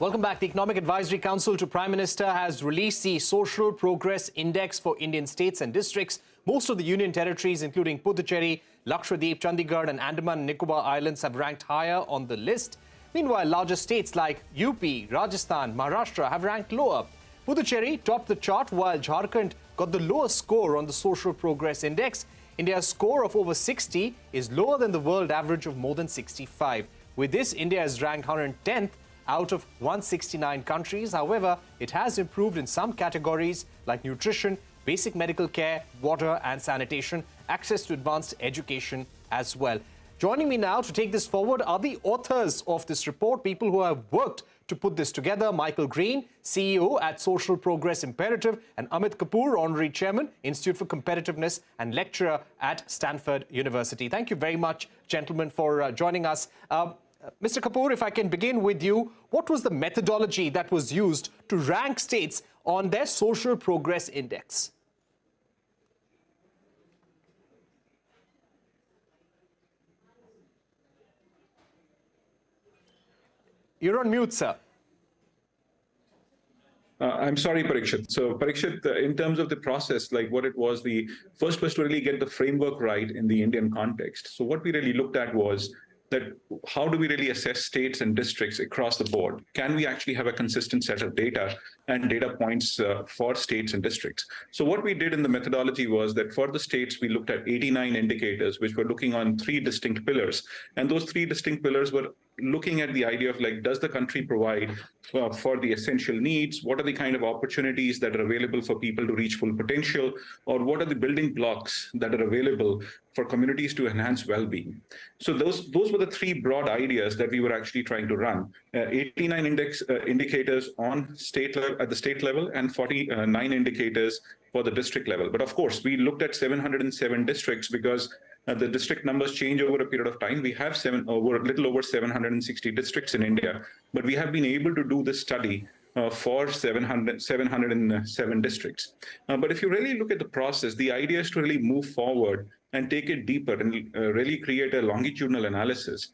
Welcome back. The Economic Advisory Council to Prime Minister has released the Social Progress Index for Indian states and districts. Most of the union territories, including Puducherry, Lakshadweep, Chandigarh and Andaman and Nicobar Islands, have ranked higher on the list. Meanwhile, larger states like UP, Rajasthan, Maharashtra have ranked lower. Puducherry topped the chart while Jharkhand got the lowest score on the Social Progress Index. India's score of over 60 is lower than the world average of more than 65. With this, India is ranked 110th out of 169 countries. However, it has improved in some categories like nutrition, basic medical care, water and sanitation, access to advanced education as well. Joining me now to take this forward are the authors of this report, people who have worked to put this together. Michael Green, CEO at Social Progress Imperative, and Amit Kapoor, Honorary Chairman, Institute for Competitiveness and lecturer at Stanford University. Thank you very much, gentlemen, for joining us. Mr. Kapoor, if I can begin with you, what was the methodology that was used to rank states on their Social Progress Index? You're on mute, sir. I'm sorry, Parikshit. So, Parikshit, in terms of the process, like what it was, the first was to really get the framework right in the Indian context. So what we really looked at was that how do we really assess states and districts across the board? Can we actually have a consistent set of data and data points for states and districts? So what we did in the methodology was that for the states, we looked at 89 indicators, which were looking on 3 distinct pillars. And those 3 distinct pillars were looking at the idea of, like, does the country provide for the essential needs? What are the kind of opportunities that are available for people to reach full potential? Or what are the building blocks that are available for communities to enhance well-being? So those were the 3 broad ideas that we were actually trying to run. 89 indicators on at the state level and 49 indicators for the district level. But of course, we looked at 707 districts because the district numbers change over a period of time. We have a little over 760 districts in India, but we have been able to do this study for 707 districts. But if you really look at the process, the idea is to really move forward and take it deeper and really create a longitudinal analysis.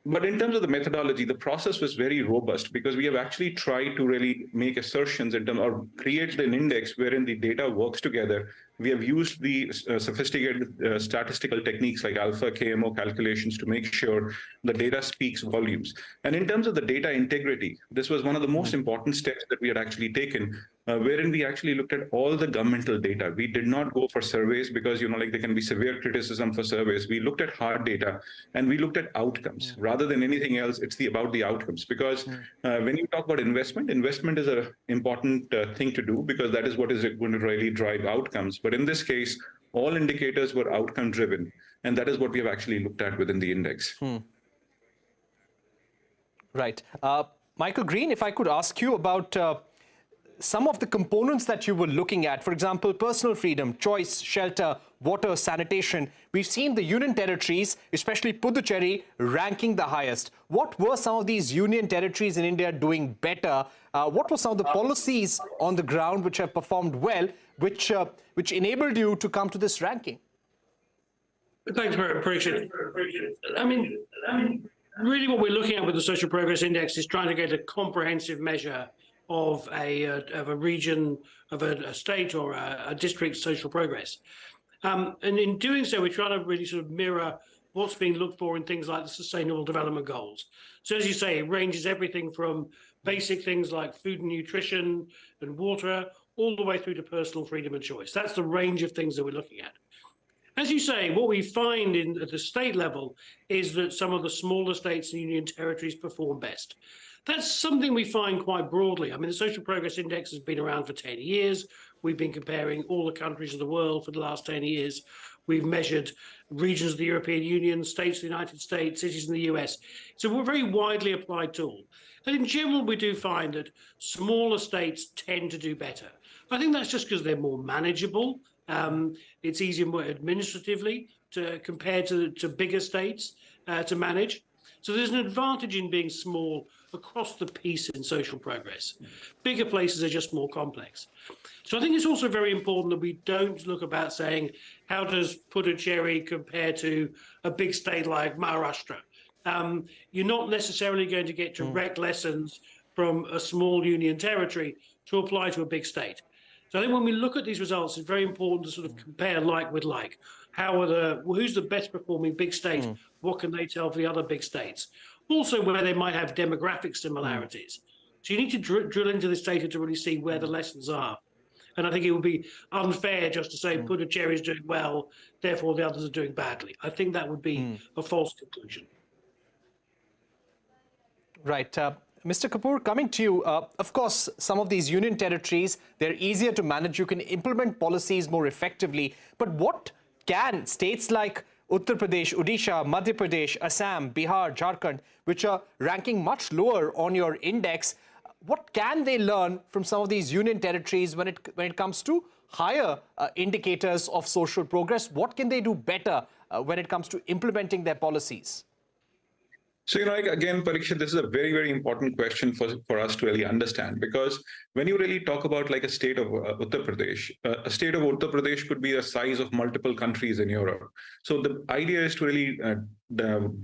But in terms of the methodology, the process was very robust because we have actually tried to really make assertions or create an index wherein the data works together. We have used the sophisticated statistical techniques like alpha KMO calculations to make sure the data speaks volumes. And in terms of the data integrity, this was one of the most important steps that we had actually taken, wherein we actually looked at all the governmental data. We did not go for surveys because, like there can be severe criticism for surveys. We looked at hard data and we looked at outcomes. Rather than anything else, it's about the outcomes. Because when you talk about investment is an important thing to do because that is what is going to really drive outcomes. But in this case, all indicators were outcome driven. And that is what we have actually looked at within the index. Right. Michael Green, if I could ask you about some of the components that you were looking at, for example, personal freedom, choice, shelter, water, sanitation. We've seen the union territories, especially Puducherry, ranking the highest. What were some of these union territories in India doing better? What were some of the policies on the ground which have performed well, which enabled you to come to this ranking? Thanks, Parikshit. I mean, really what we're looking at with the Social Progress Index is trying to get a comprehensive measure of a region, of a state or a district's social progress. And in doing so, we're trying to really sort of mirror what's being looked for in things like the Sustainable Development Goals. So as you say, it ranges everything from basic things like food and nutrition and water, all the way through to personal freedom and choice. That's the range of things that we're looking at. As you say, what we find at the state level is that some of the smaller states and union territories perform best. That's something we find quite broadly. I mean, the Social Progress Index has been around for 10 years. We've been comparing all the countries of the world for the last 10 years. We've measured regions of the European Union, states of the United States, cities in the US. So we're a very widely applied tool. And in general, we do find that smaller states tend to do better. I think that's just because they're more manageable. It's easier more administratively compared to bigger states to manage. So there's an advantage in being small across the piece in social progress. Bigger places are just more complex. So I think it's also very important that we don't look about saying, how does Puducherry compare to a big state like Maharashtra? You're not necessarily going to get direct lessons from a small union territory to apply to a big state. So I think when we look at these results, it's very important to sort of compare like with like. Who's the best performing big state? What can they tell for the other big states? Also, where they might have demographic similarities. So you need to drill into this data to really see where the lessons are. And I think it would be unfair just to say Puducherry is doing well, therefore the others are doing badly. I think that would be a false conclusion. Right. Mr. Kapoor, coming to you, of course, some of these union territories, they're easier to manage. You can implement policies more effectively. But what can states like Uttar Pradesh, Odisha, Madhya Pradesh, Assam, Bihar, Jharkhand, which are ranking much lower on your index, what can they learn from some of these union territories when it comes to higher indicators of social progress? What can they do better when it comes to implementing their policies? So, again, Parikshit, this is a very, very important question for us to really understand, because when you really talk about like a state of Uttar Pradesh, a state of Uttar Pradesh could be the size of multiple countries in Europe. So the idea is to really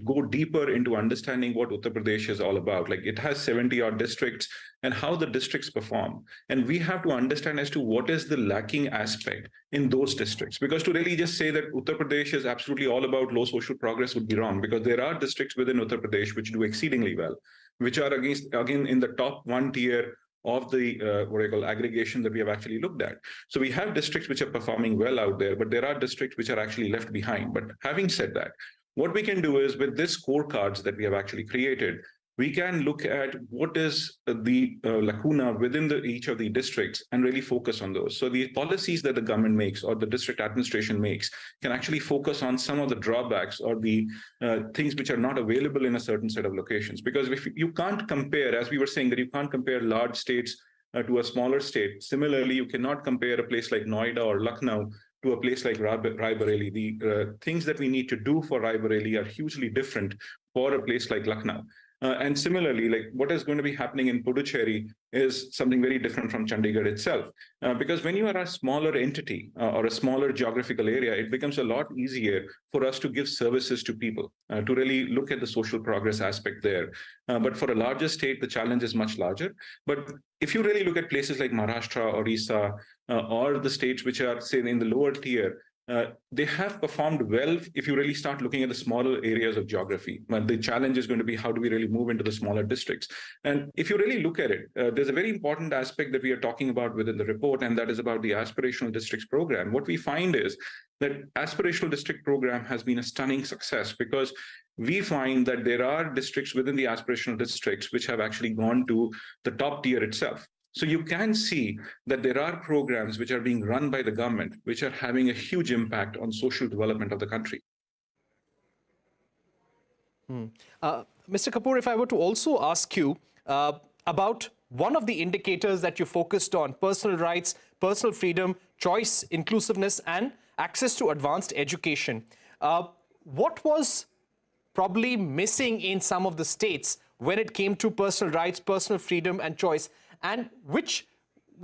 go deeper into understanding what Uttar Pradesh is all about. Like, it has 70-odd districts and how the districts perform. And we have to understand as to what is the lacking aspect in those districts. Because to really just say that Uttar Pradesh is absolutely all about low social progress would be wrong, because there are districts within Uttar Pradesh which do exceedingly well, which are again in the top one tier of the what I call aggregation that we have actually looked at. So we have districts which are performing well out there, but there are districts which are actually left behind. But having said that, what we can do is, with this scorecards that we have actually created, we can look at what is the lacuna within each of the districts and really focus on those. So the policies that the government makes or the district administration makes can actually focus on some of the drawbacks or the things which are not available in a certain set of locations. Because if you can't compare, as we were saying, that you can't compare large states to a smaller state. Similarly, you cannot compare a place like Noida or Lucknow to a place like Raebareli. The things that we need to do for Raebareli are hugely different for a place like Lucknow. And similarly, like what is going to be happening in Puducherry is something very different from Chandigarh itself. Because when you are a smaller entity or a smaller geographical area, it becomes a lot easier for us to give services to people, to really look at the social progress aspect there. But for a larger state, the challenge is much larger. But if you really look at places like Maharashtra, Orissa, or the states which are, say, in the lower tier, they have performed well if you really start looking at the smaller areas of geography. But the challenge is going to be, how do we really move into the smaller districts? And if you really look at it, there's a very important aspect that we are talking about within the report, and that is about the aspirational districts program. What we find is that aspirational district program has been a stunning success, because we find that there are districts within the aspirational districts which have actually gone to the top tier itself. So you can see that there are programs which are being run by the government, which are having a huge impact on social development of the country. Mr. Kapoor, if I were to also ask you about one of the indicators that you focused on, personal rights, personal freedom, choice, inclusiveness, and access to advanced education. What was probably missing in some of the states when it came to personal rights, personal freedom, and choice? And which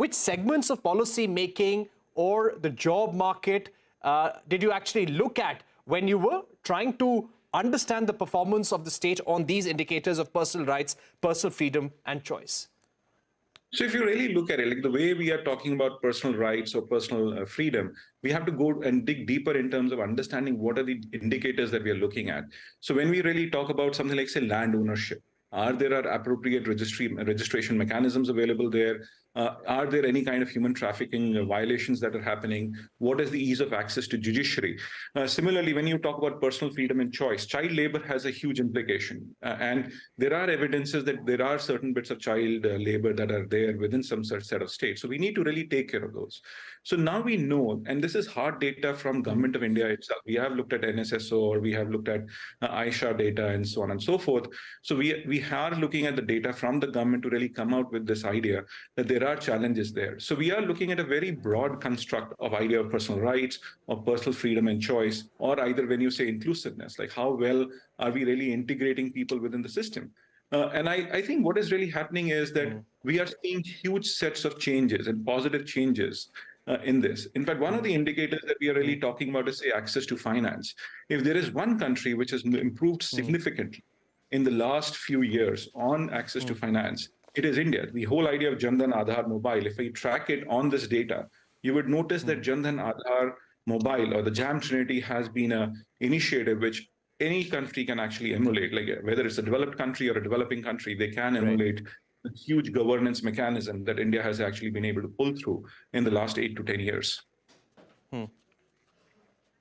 segments of policy making or the job market did you actually look at when you were trying to understand the performance of the state on these indicators of personal rights, personal freedom, and choice? So if you really look at it, like the way we are talking about personal rights or personal freedom, we have to go and dig deeper in terms of understanding what are the indicators that we are looking at. So when we really talk about something like, say, land ownership, are there appropriate registration mechanisms available there? Are there any kind of human trafficking violations that are happening? What is the ease of access to judiciary? Similarly, when you talk about personal freedom and choice, child labor has a huge implication. And there are evidences that there are certain bits of child labor that are there within some set of states. So we need to really take care of those. So now we know, and this is hard data from Government of India itself. We have looked at NSSO, or we have looked at Aisha data, and so on and so forth. So we are looking at the data from the government to really come out with this idea that there are challenges there. So we are looking at a very broad construct of idea of personal rights, or personal freedom and choice, or either when you say inclusiveness, like how well are we really integrating people within the system? And I think what is really happening is that we are seeing huge sets of changes and positive changes in this. In fact, one of the indicators that we are really talking about is, say, access to finance. If there is one country which has improved significantly in the last few years on access to finance, it is India. The whole idea of Jan Dhan Aadhaar Mobile, if we track it on this data, you would notice that Jan Dhan Aadhaar Mobile or the JAM Trinity has been an initiative which any country can actually emulate, like whether it's a developed country or a developing country, they can emulate the huge governance mechanism that India has actually been able to pull through in the last 8 to 10 years.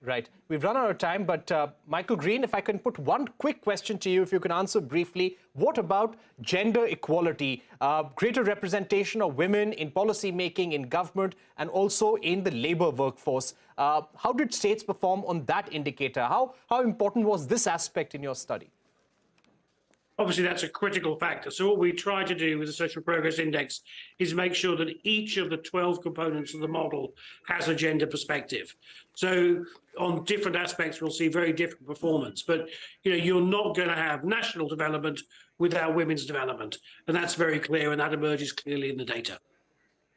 Right. We've run out of time, but Michael Green, if I can put one quick question to you, if you can answer briefly, what about gender equality, greater representation of women in policy making, in government, and also in the labor workforce? How did states perform on that indicator? How important was this aspect in your study? Obviously, that's a critical factor. So what we try to do with the Social Progress Index is make sure that each of the 12 components of the model has a gender perspective. So on different aspects, we'll see very different performance. But you're not going to have national development without women's development. And that's very clear, and that emerges clearly in the data.